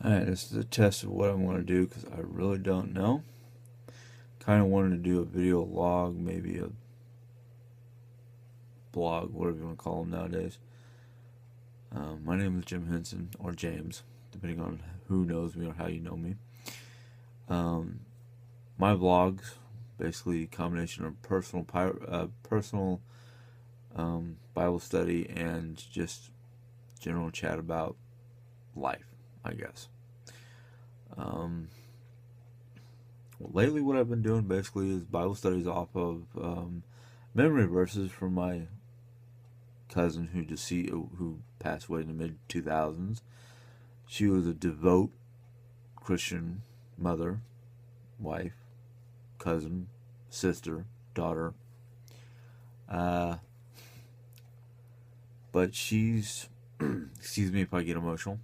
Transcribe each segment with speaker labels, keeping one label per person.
Speaker 1: Alright, this is a test of what I want to do because I really don't know. Kind of wanted to do a video log, maybe a blog, whatever you want to call them nowadays. My name is Jim Henson, or James, depending on who knows me or how you know me. My vlogs, basically a combination of personal Bible study and just general chat about life, I guess. Lately, what I've been doing basically is Bible studies off of memory verses from my cousin who passed away in the mid 2000s. She was a devout Christian mother, wife, cousin, sister, daughter. But she's, excuse me if I get emotional,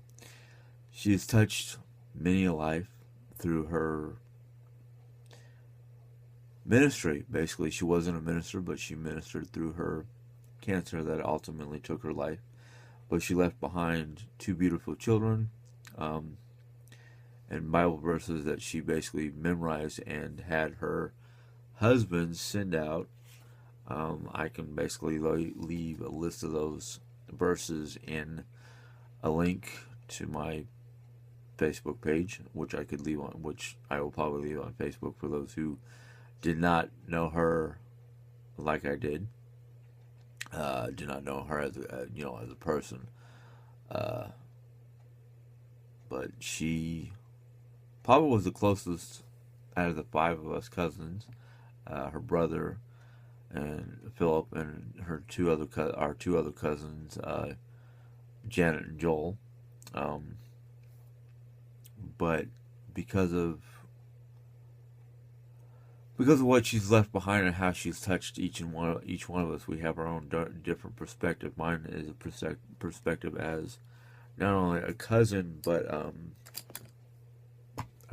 Speaker 1: she has touched many a life through her ministry. Basically, she wasn't a minister, but she ministered through her cancer that ultimately took her life. But she left behind two beautiful children, and Bible verses that she basically memorized and had her husband send out. I can basically leave a list of those verses in a link to my Facebook page, which I will probably leave on Facebook for those who did not know her like I did. Did not know her as a person. But she probably was the closest out of the five of us cousins. Her brother and Philip and our two other cousins, Janet and Joel. But because of what she's left behind and how she's touched each one of us, we have our own different perspective. Mine is a perspective as not only a cousin but a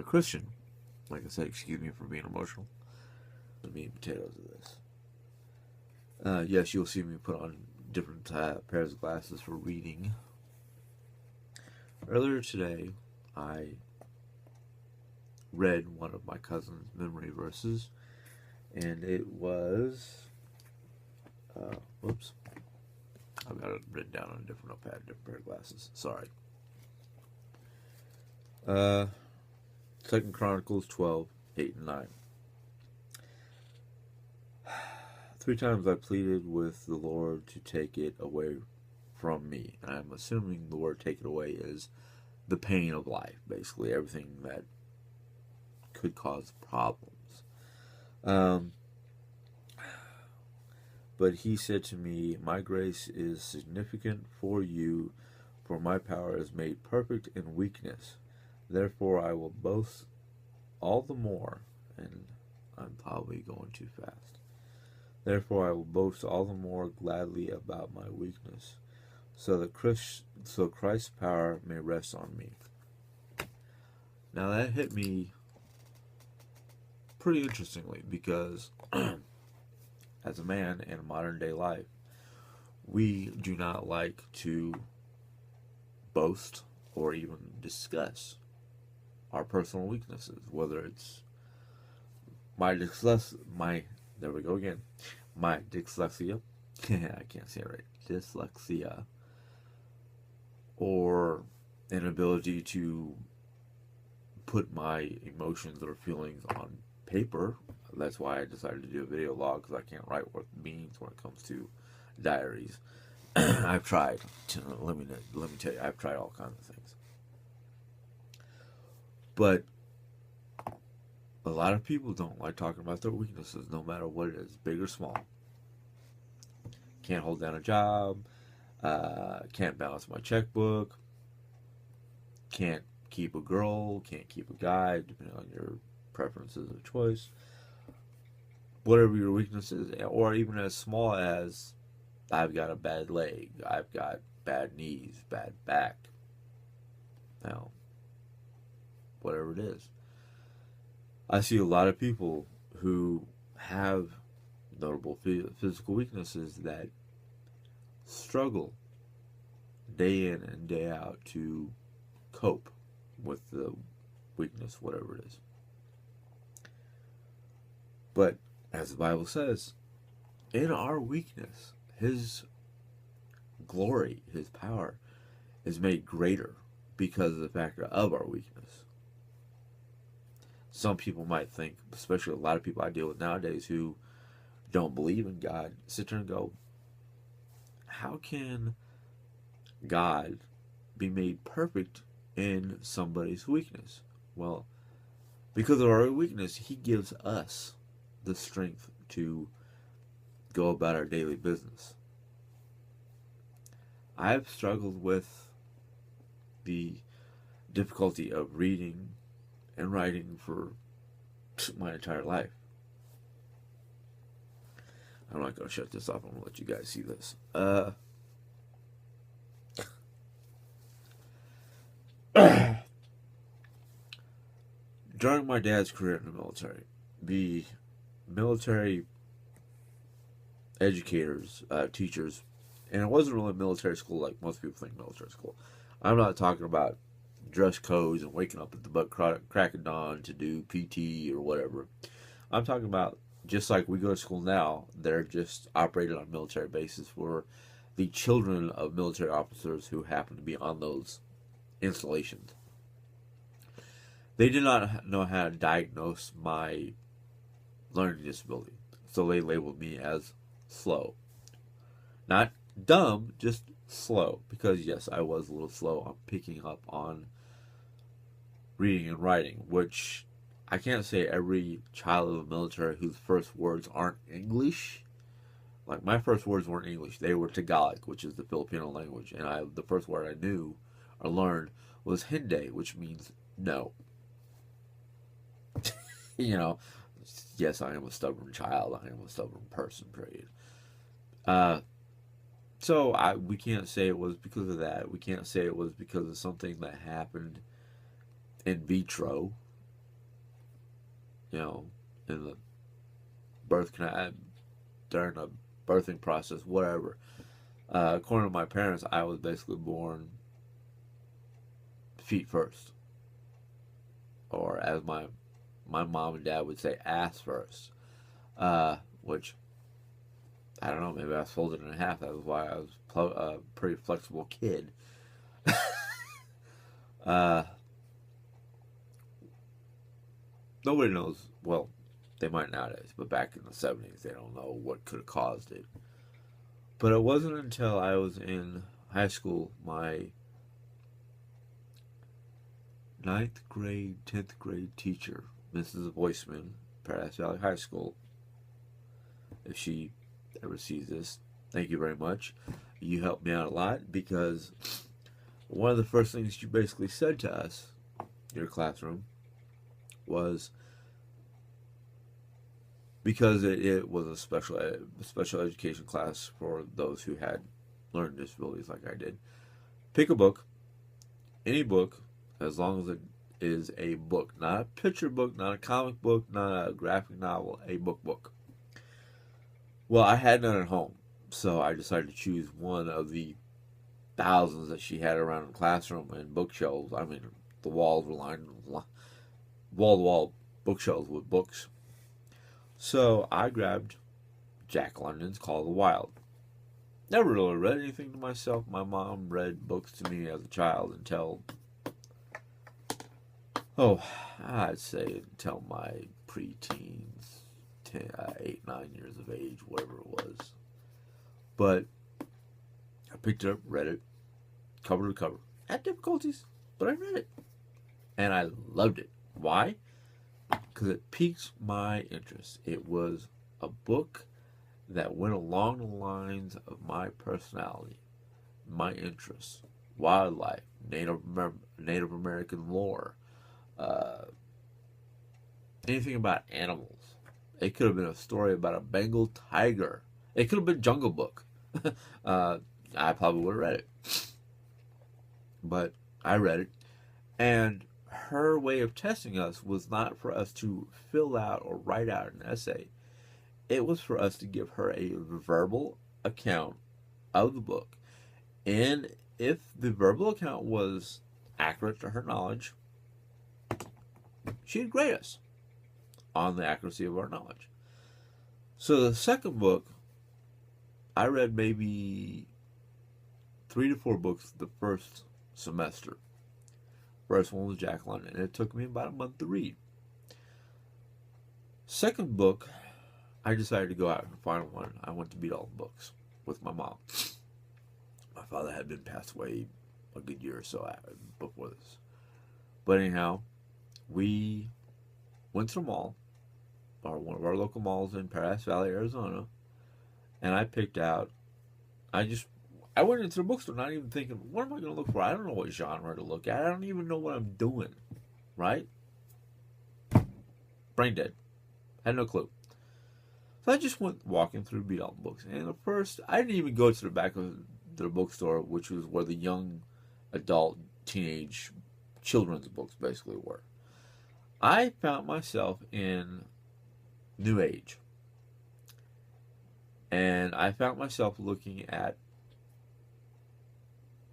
Speaker 1: Christian. Like I said, excuse me for being emotional. The meat and potatoes of this. Yes, you'll see me put on different pairs of glasses for reading. Earlier today, I read one of my cousin's memory verses, and it was, whoops, I've got it written down on a different notepad, different pair of glasses, sorry. 2 Chronicles 12, 8 and 9. 3 times I pleaded with the Lord to take it away from me. And I'm assuming the word take it away is the pain of life, basically everything that could cause problems. But he said to me, my grace is significant for you, for my power is made perfect in weakness. Therefore I will boast all the more, and I'm probably going too fast. Therefore I will boast all the more gladly about my weakness, so Christ's power may rest on me. Now that hit me pretty interestingly, because as a man in modern day life, we do not like to boast or even discuss our personal weaknesses, whether it's my there we go again, my dyslexia, I can't say it right, dyslexia, or inability to put my emotions or feelings on paper. That's why I decided to do a video log, because I can't write what it means when it comes to diaries. I've tried. Let me tell you, I've tried all kinds of things. But a lot of people don't like talking about their weaknesses, no matter what it is, big or small. Can't hold down a job. Can't balance my checkbook. Can't keep a girl. Can't keep a guy, depending on your preferences or choice. Whatever your weakness is, or even as small as I've got a bad leg, I've got bad knees, bad back. Now, whatever it is. I see a lot of people who have notable physical weaknesses that struggle day in and day out to cope with the weakness, whatever it is. But as the Bible says, in our weakness, His glory, His power is made greater because of the factor of our weakness. Some people might think, especially a lot of people I deal with nowadays who don't believe in God, sit there and go, how can God be made perfect in somebody's weakness? Well, because of our weakness, He gives us the strength to go about our daily business. I've struggled with the difficulty of reading and writing for my entire life. I'm not going to shut this off. I'm going to let you guys see this. During my dad's career in the military educators, teachers, and it wasn't really military school like most people think military school. I'm not talking about dress codes and waking up at the crack of dawn to do PT or whatever. I'm talking about just like we go to school now, they're just operated on military bases for the children of military officers who happen to be on those installations. They did not know how to diagnose my learning disability, so they labeled me as slow. Not dumb, just slow, because yes, I was a little slow on picking up on reading and writing, which I can't say every child of the military whose first words aren't English. Like, my first words weren't English. They were Tagalog, which is the Filipino language. And the first word I knew or learned was Hindi, which means no. You know, yes, I am a stubborn child. I am a stubborn person, period. So we can't say it was because of that. We can't say it was because of something that happened in vitro. You know, in the birth canal, during the birthing process, whatever. According to my parents, I was basically born feet first, or as my mom and dad would say, ass first. Which I don't know. Maybe I was folded in half. That was why I was a pretty flexible kid. Nobody knows. Well, they might nowadays, but back in the 70s, they don't know what could have caused it. But it wasn't until I was in high school, my 9th grade, 10th grade teacher, Mrs. Voiceman, Paradise Valley High School, if she ever sees this, thank you very much. You helped me out a lot, because one of the first things you basically said to us, your classroom, was, because it was a special education class for those who had learning disabilities like I did. Pick a book, any book, as long as it is a book, not a picture book, not a comic book, not a graphic novel, a book. Well, I had none at home, so I decided to choose one of the thousands that she had around in the classroom and bookshelves. I mean, the walls were lined wall-to-wall bookshelves with books. So I grabbed Jack London's Call of the Wild. Never really read anything to myself. My mom read books to me as a child until, I'd say until my pre-teens, 8, 9 years of age, whatever it was. But I picked it up, read it, cover to cover. Had difficulties, but I read it. And I loved it. Why? Because it piqued my interest. It was a book that went along the lines of my personality, my interests, wildlife, Native American lore, anything about animals. It could have been a story about a Bengal tiger. It could have been Jungle Book. I probably would have read it. But I read it, and her way of testing us was not for us to fill out or write out an essay. It was for us to give her a verbal account of the book. And if the verbal account was accurate to her knowledge, she'd grade us on the accuracy of our knowledge. So the second book, I read maybe 3 to 4 books the first semester. First one was Jack London, and it took me about a month to read. Second book, I decided to go out and find one. I went to Beat All the Books with my mom. My father had been passed away a good year or so before this. But anyhow, we went to the mall, or one of our local malls in Paradise Valley, Arizona, and I picked out, I went into the bookstore not even thinking, what am I going to look for? I don't know what genre to look at. I don't even know what I'm doing, right? Brain dead. Had no clue. So I just went walking through Beat All the Books. And at first, I didn't even go to the back of the bookstore, which was where the young adult, teenage, children's books basically were. I found myself in New Age. And I found myself looking at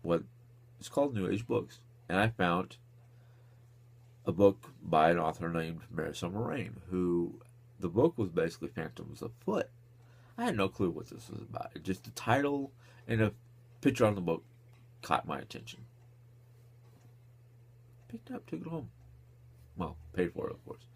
Speaker 1: what is called New Age books. And I found a book by an author named Mary Summer Rain, who the book was basically Phantoms Afoot. I had no clue what this was about. Just the title and a picture on the book caught my attention. Picked it up, took it home. Well, paid for it, of course.